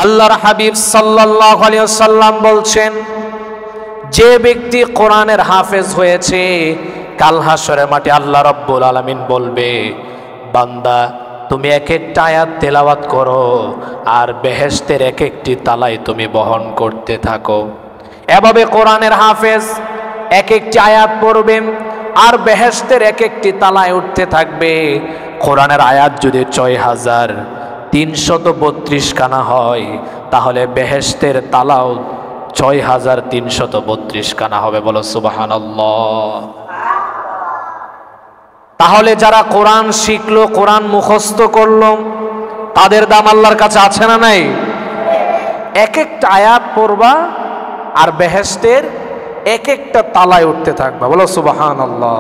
আল্লাহর হাবিব সাল্লাল্লাহু আলাইহি ওয়াসাল্লাম বলছেন, যে ব্যক্তি কোরআনের হাফেজ হয়েছে কাল হাশরের মাঠে আল্লাহ রাব্বুল আলামিন বলবে, বান্দা তুমি এক একটা আয়াত তেলাওয়াত করো আর বেহেশতের এক একটি তালাই তুমি বহন করতে থাকো। এভাবে কোরআনের হাফেজ এক একটি আয়াত পড়বেন আর বেহেশতের এক একটি তালায় উঠতে থাকবে। কোরআনের আয়াত যদি ৬,৩৩২ খানা হয় তাহলে বেহেশতের তালাও ৬,৩৩২ খানা হবে। বলো সুবহানাল্লাহ। তাহলে যারা কোরআন শিখলো, কোরআন মুখস্থ করলো, তাদের দাম আল্লাহর কাছে আছে না নাই? এক একটা আয়াত পড়বা আর বেহেশতের এক একটা তালায় উঠতে থাকবা। বলো সুবহানাল্লাহ।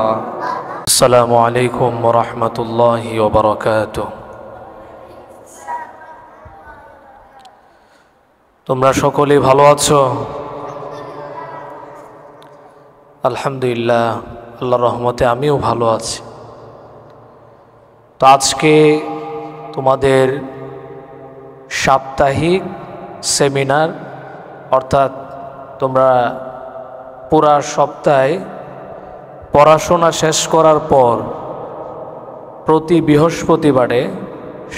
আসসালামু আলাইকুম ওয়া রাহমাতুল্লাহি ওয়া বারাকাতুহু। তোমরা সকলেই ভালো আছো? আলহামদুলিল্লাহ, আল্লাহর রহমতে আমিও ভালো আছি। তো আজকে তোমাদের সাপ্তাহিক সেমিনার, অর্থাৎ তোমরা পুরা সপ্তাহে পড়াশোনা শেষ করার পর প্রতি বৃহস্পতিবারে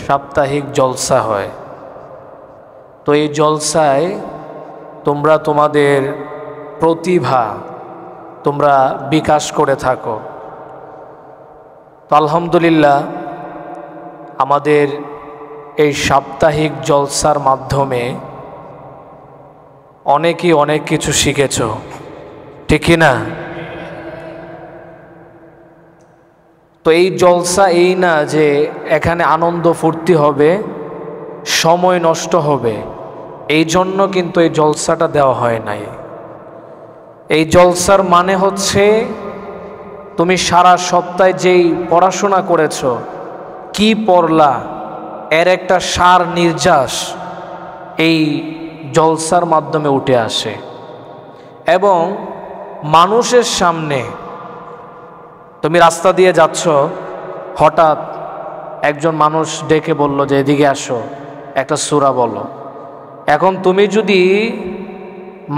সাপ্তাহিক জলসা হয়। তো এই জলসায় তোমরা তোমাদের প্রতিভা তোমরা বিকাশ করে থাকো। তো আলহামদুলিল্লাহ, আমাদের এই সাপ্তাহিক জলসার মাধ্যমে অনেকেই অনেক কিছু শিখেছ, ঠিক কি না? তো এই জলসা এই না যে এখানে আনন্দ ফুর্তি হবে, সময় নষ্ট হবে, এই জন্য কিন্তু এই জলসাটা দেওয়া হয় নাই। এই জলসার মানে হচ্ছে তুমি সারা সপ্তাহে যেই পড়াশোনা করেছ, কি পড়লা, এর একটা সার নির্যাস এই জলসার মাধ্যমে উঠে আসে। এবং মানুষের সামনে তুমি রাস্তা দিয়ে যাচ্ছ, হঠাৎ একজন মানুষ ডেকে বলল যে এদিকে আসো, একটা সূরা বলো। এখন তুমি যদি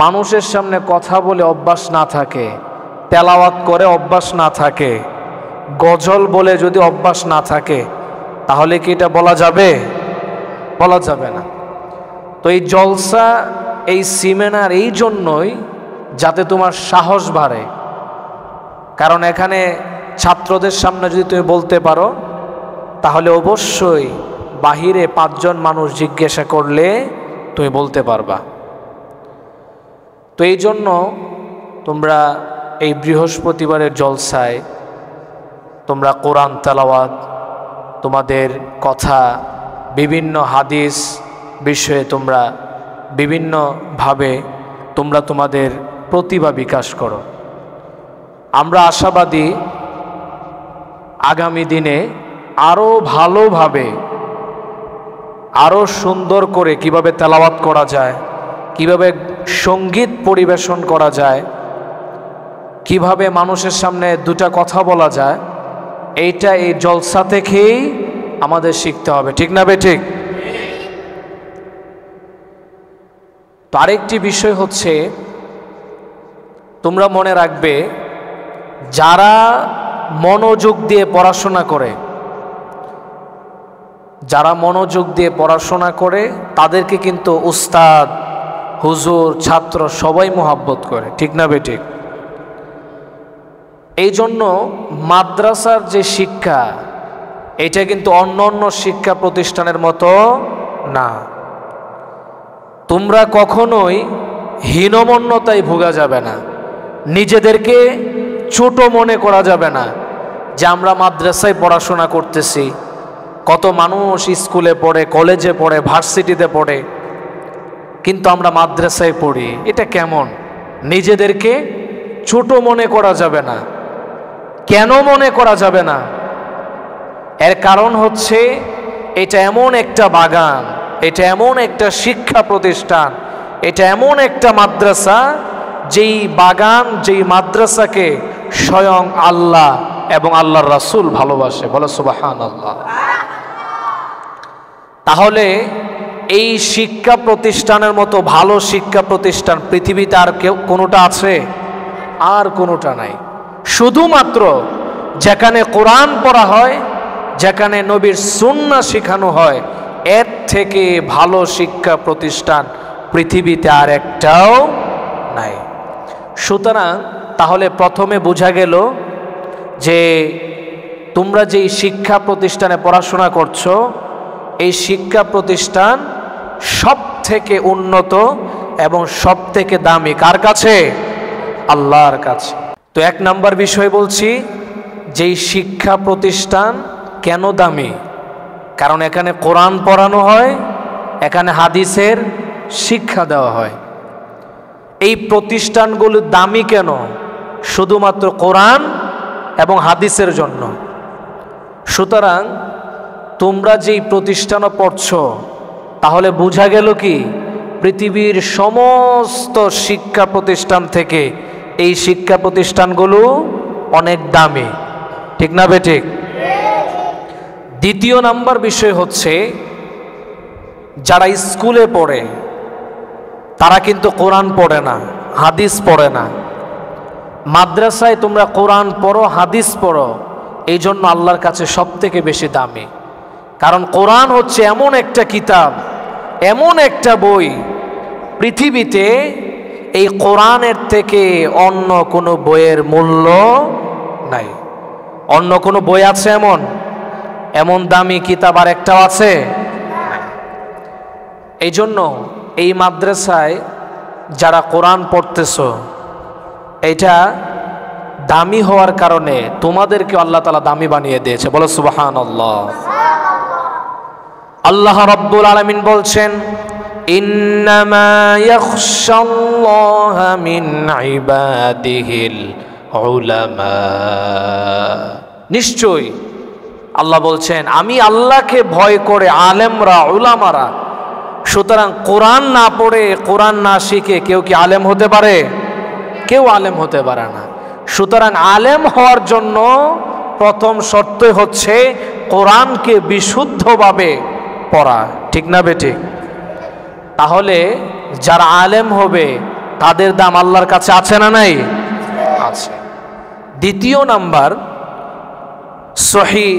মানুষের সামনে কথা বলে অভ্যাস না থাকে, তেলাওয়াত করে অভ্যাস না থাকে, গজল বলে যদি অভ্যাস না থাকে, তাহলে কি এটা বলা যাবে? বলা যাবে না। তো এই জলসা, এই সেমিনার এই জন্যই যাতে তোমার সাহস বাড়ে। কারণ এখানে ছাত্রদের সামনে যদি তুমি বলতে পারো, তাহলে অবশ্যই বাহিরে ৫ জন মানুষ জিজ্ঞাসা করলে তুমি বলতে পারবা। তো এই জন্য তোমরা এই বৃহস্পতিবারের জলসায় তোমরা কোরআন তেলাওয়াত, তোমাদের কথা, বিভিন্ন হাদিস বিষয়ে তোমরা বিভিন্নভাবে তোমরা তোমাদের প্রতিভা বিকাশ করো। আমরা আশাবাদী আগামী দিনে আরও ভালোভাবে, আরও সুন্দর করে কিভাবে তেলাওয়াত করা যায়, কিভাবে সঙ্গীত পরিবেশন করা যায়, কিভাবে মানুষের সামনে দুটা কথা বলা যায়, এইটা এই জলসা থেকেই আমাদের শিখতে হবে, ঠিক না বেঠিক? তো আরেকটি বিষয় হচ্ছে, তোমরা মনে রাখবে, যারা মনোযোগ দিয়ে পড়াশোনা করে, যারা মনোযোগ দিয়ে পড়াশোনা করে তাদেরকে কিন্তু উস্তাদ, হুজুর, ছাত্র সবাই মোহাব্বত করে, ঠিক না বেঠিক? এই জন্য মাদ্রাসার যে শিক্ষা, এটা কিন্তু অন্য অন্য শিক্ষা প্রতিষ্ঠানের মতো না। তোমরা কখনোই হীনমন্যতায় ভোগা যাবে না, নিজেদেরকে ছোট মনে করা যাবে না যে আমরা মাদ্রাসায় পড়াশোনা করতেছি। কত মানুষ স্কুলে পড়ে, কলেজে পড়ে, ভার্সিটিতে পড়ে, কিন্তু আমরা মাদ্রাসায় পড়ি, এটা কেমন? নিজেদেরকে ছোট মনে করা যাবে না। কেন মনে করা যাবে না? এর কারণ হচ্ছে এটা এমন একটা বাগান, এটা এমন একটা শিক্ষা প্রতিষ্ঠান, এটা এমন একটা মাদ্রাসা, যেই বাগান, যেই মাদ্রাসাকে স্বয়ং আল্লাহ এবং আল্লাহর রাসূল ভালোবাসে। বলো সুবহানাল্লাহ। তাহলে এই শিক্ষা প্রতিষ্ঠানের মতো ভালো শিক্ষা প্রতিষ্ঠান পৃথিবীতে আর কেউ কোনোটা আছে? আর কোনোটা নাই। শুধুমাত্র যেখানে কোরআন পড়া হয়, যেখানে নবীর সুন্নাহ শেখানো হয়, এর থেকে ভালো শিক্ষা প্রতিষ্ঠান পৃথিবীতে আর একটাও নাই। সুতরাং তাহলে প্রথমে বোঝা গেল যে তোমরা যেই শিক্ষা প্রতিষ্ঠানে পড়াশোনা করছো, এই শিক্ষা প্রতিষ্ঠান সব থেকে উন্নত এবং সব থেকে দামি কার কাছে? আল্লাহর কাছে। তো এক নাম্বার বিষয় বলছি, যেই শিক্ষা প্রতিষ্ঠান কেন দামি? কারণ এখানে কোরআন পড়ানো হয়, এখানে হাদিসের শিক্ষা দেওয়া হয়। এই প্রতিষ্ঠানগুলো দামি কেন? শুধুমাত্র কোরআন এবং হাদিসের জন্য। সুতরাং তোমরা যেই প্রতিষ্ঠানে পড়ছো, তাহলে বোঝা গেল কি পৃথিবীর সমস্ত শিক্ষা প্রতিষ্ঠান থেকে এই শিক্ষা প্রতিষ্ঠানগুলো অনেক দামি, ঠিক না বেঠিক? দ্বিতীয় নাম্বার বিষয় হচ্ছে, যারা স্কুলে পড়ে তারা কিন্তু কোরআন পড়ে না, হাদিস পড়ে না। মাদ্রাসায় তোমরা কোরআন পড়ো, হাদিস পড়ো, এই জন্য আল্লাহর কাছে সব থেকে বেশি দামি। কারণ কোরআন হচ্ছে এমন একটা কিতাব, এমন একটা বই, পৃথিবীতে এই কোরআনের থেকে অন্য কোনো বইয়ের মূল্য নাই। অন্য কোনো বই আছে এমন? এমন দামি কিতাব আর একটাও আছে? এই জন্য এই মাদ্রাসায় যারা কোরআন পড়তেছো, এটা দামি হওয়ার কারণে তোমাদেরকে আল্লাহ তাআলা দামি বানিয়ে দিয়েছে। বলো সুবহানাল্লাহ। আল্লাহ রাব্বুল আলামিন বলছেন, ইন্নামা ইয়াখশাল্লাহা মিন ইবাদিহিল উলামা। নিশ্চয়ই আল্লাহ বলছেন, আমি আল্লাহকে ভয় করে আলেমরা, উলামারা। সুতরাং কোরআন না পড়ে, কোরআন না শিখে কেউ কি আলেম হতে পারে? কেউ আলেম হতে পারে না। সুতরাং আলেম হওয়ার জন্য প্রথম শর্তই হচ্ছে কোরআনকে বিশুদ্ধভাবে পড়া, ঠিক না বেঠিক? তাহলে যারা আলেম হবে তাদের দাম আল্লাহর কাছে আছে না নাই? আছে। দ্বিতীয় নাম্বার, সহিহ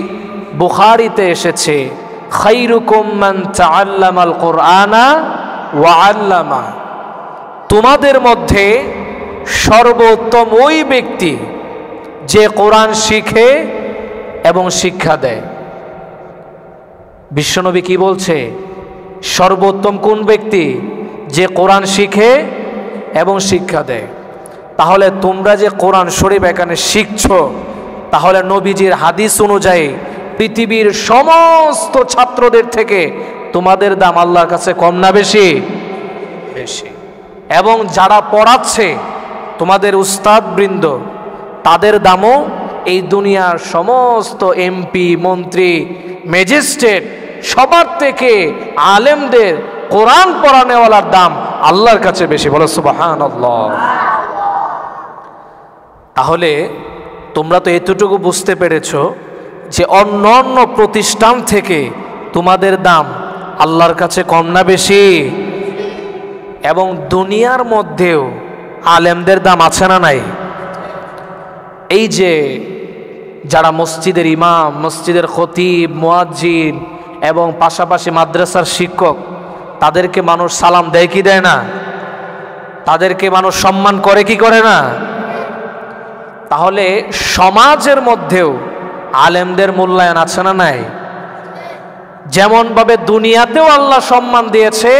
বুখারীতে এসেছে, খায়রুকুম মান তাআল্লামাল কুরআনা ওয়া আল্লামা। তোমাদের মধ্যে সর্বোত্তম ওই ব্যক্তি যে কোরআন শিখে এবং শিক্ষা দেয়। বিশ্বনবী কি বলছে? সর্বোত্তম কোন ব্যক্তি? যে কোরআন শিখে এবং শিক্ষা দেয়। তাহলে তোমরা যে কোরআন শরীফ এখানে শিখছো, তাহলে নবীজির হাদিস অনুযায়ী পৃথিবীর সমস্ত ছাত্রদের থেকে তোমাদের দাম আল্লাহর কাছে কম না বেশি? বেশি। এবং যারা পড়াচ্ছে তোমাদের উস্তাদ বৃন্দ, তাদের দামও এই দুনিয়ার সমস্ত এমপি, মন্ত্রী, ম্যাজিস্ট্রেট সবার থেকে আলেমদের, কোরআন পড়ানেওয়ালার দাম আল্লাহর কাছে বেশি। বলো সুবহানাল্লাহ। তাহলে তোমরা তো এতটুকু বুঝতে পেরেছো যে অন্য অন্য প্রতিষ্ঠান থেকে তোমাদের দাম আল্লাহর কাছে কম না বেশি? এবং দুনিয়ার মধ্যেও আলেমদের দাম আছে না নাই? এই যে যারা মসজিদের ইমাম, মসজিদের খতিব, মুয়াজ্জিন এবং পাশাপাশি মাদ্রাসার শিক্ষক, তাদেরকে মানুষ সালাম দেয় কি দেয় না? তাদেরকে মানুষ সম্মান করে কি করে না? তাহলে সমাজের মধ্যেও আলেমদের মূল্যায়ন আছে না নাই? যেমনভাবে দুনিয়াতেও আল্লাহ সম্মান দিয়েছে,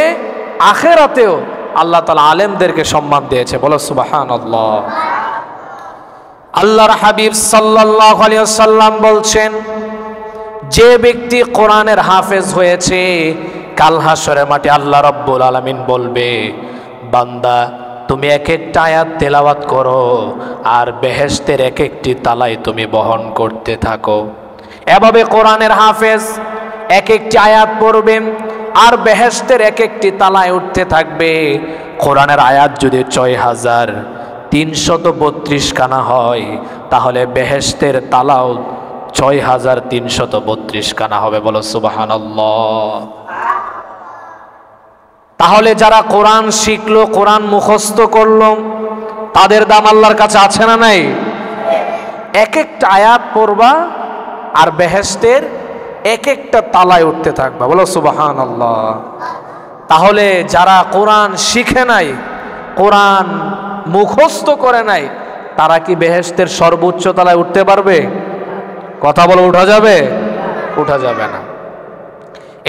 আখিরাতেও আল্লাহ তাআলা আলেমদেরকে সম্মান দিয়েছে। বলো সুবহানাল্লাহ। আল্লাহর হাবিব সাল্লাল্লাহু আলাইহি ওয়াসাল্লাম বলছেন, যে ব্যক্তি কোরআনের হাফেজ হয়েছে, কাল হাশরের মাঠে আল্লাহ রাব্বুল আলামিন বলবে, বান্দা তুমি এক একটা আয়াত তেলাওয়াত করো আর বেহেশতের এক একটি তালাই তুমি বহন করতে থাকো। এভাবে কোরআনের হাফেজ এক একটি আয়াত পড়বে আর বেহেশতের এক একটি তালায় উঠতে থাকবে। কোরআনের আয়াত যদি ৬,৩32 খানা হয়, তাহলে বেহেশতের তালাও ৬,৩32 খানা হবে। বলো সুবহানাল্লাহ। তাহলে যারা কোরআন শিখলো, কোরআন মুখস্থ করলো, তাদের দাম আল্লাহর কাছে আছে না নাই? এক একটা আয়াত পড়বা আর বেহেশতের এক একটা তালায় উঠতে থাকবা, বলো সুবহানাল্লাহ। তাহলে যারা কোরআন শিখে নাই, কোরআন মুখস্থ করে নাই, তারা কি বেহেশতের সর্বোচ্চ তালায় উঠতে পারবে? কথা বলো, উঠা যাবে? উঠা যাবে না।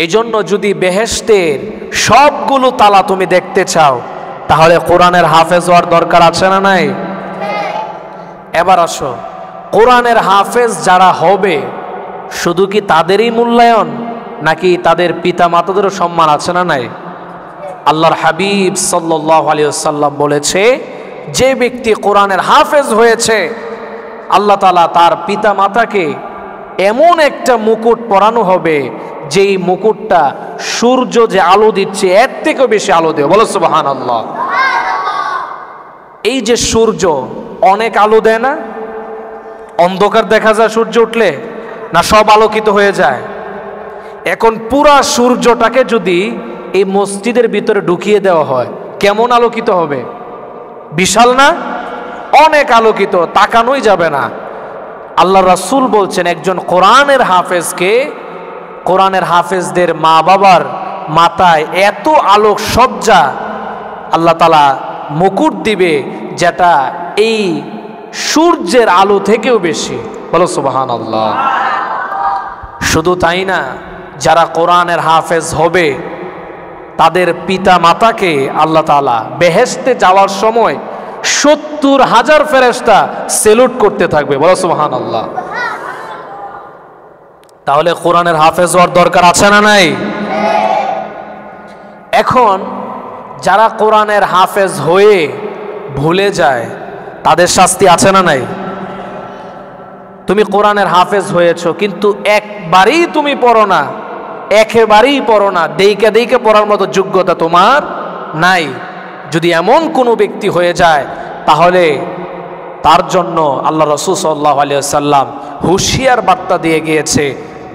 এই জন্য যদি বেহেশতের সবগুলো তালা তুমি দেখতে চাও, তাহলে কোরআনের হাফেজ হওয়ার দরকার আছে না নাই? এবার আসো, কোরআনের হাফেজ যারা হবে শুধু কি তাদেরই মূল্যায়ন, নাকি তাদের পিতা মাতাদেরও সম্মান আছে না নাই? আল্লাহর হাবিব সাল্লাল্লাহু আলাইহি ওয়াসাল্লাম বলেছে, যে ব্যক্তি কোরআনের হাফেজ হয়েছে আল্লাহ তাআলা তার পিতা মাতাকে এমন একটা মুকুট পরানো হবে, যেই মুকুটটা সূর্য যে আলো দিচ্ছে এর থেকেও বেশি আলো দেবে, বলো সুবহানাল্লাহ। এই যে সূর্য অনেক আলো দেয় না? অন্ধকার দেখা যায় সূর্য উঠলে, না সব আলোকিত হয়ে যায়? এখন পুরা সূর্যটাকে যদি এই মসজিদের ভিতরে ঢুকিয়ে দেওয়া হয়, কেমন আলোকিত হবে? বিশাল না? অনেক আলোকিত, তাকানোই যাবে না। আল্লাহ রাসূল বলছেন, একজন কোরআনের হাফেজকে, কোরআনের হাফেজদের মা বাবার মাথায় এত আলোক সজ্জা আল্লাহ তাআলা মুকুট দিবে, যেটা এই সূর্যের আলো থেকেও বেশি, বলো সুবহানাল্লাহ। শুধু তাই না, যারা কোরআনের হাফেজ হবে তাদের পিতা মাতাকে আল্লাহ তাআলা বেহেশতে যাওয়ার সময় ৭০,০০০ ফেরেশতা সেলুট করতে থাকবে, বলো সুবহানাল্লাহ। তাহলে কোরআনের হাফেজ হওয়ার দরকার আছে না নাই? এখন যারা কোরআনের হাফেজ হয়ে ভুলে যায়, তাদের শাস্তি আছে না নাই? তুমি কোরআনের হাফেজ হয়েছো, কিন্তু একবারই তুমি পড়ো না, একেবারেই পড়ো না, দেইকে দেইকে পড়ার মতো যোগ্যতা তোমার নাই। যদি এমন কোনো ব্যক্তি হয়ে যায়, তাহলে তার জন্য আল্লাহ রাসূল সাল্লাল্লাহু আলাইহি ওয়াসাল্লাম হুঁশিয়ার বার্তা দিয়ে গিয়েছে,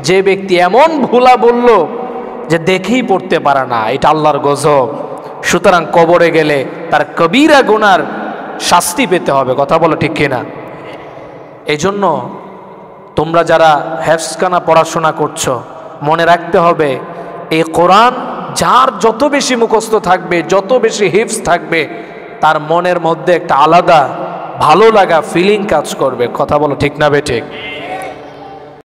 যে ব্যক্তি এমন ভুলা বলল যে দেখেই পড়তে পারে না, এটা আল্লাহর গজব। সুতরাং কবরে গেলে তার কবিরা গুনার শাস্তি পেতে হবে, কথা বলো ঠিক কিনা? এই জন্য তোমরা যারা হেফজখানা পড়াশোনা করছো, মনে রাখতে হবে, এই কোরআন যার যত বেশি মুখস্থ থাকবে, যত বেশি হিফজ থাকবে, তার মনের মধ্যে একটা আলাদা ভালো লাগা ফিলিং কাজ করবে, কথা বলো ঠিক না বে ঠিক?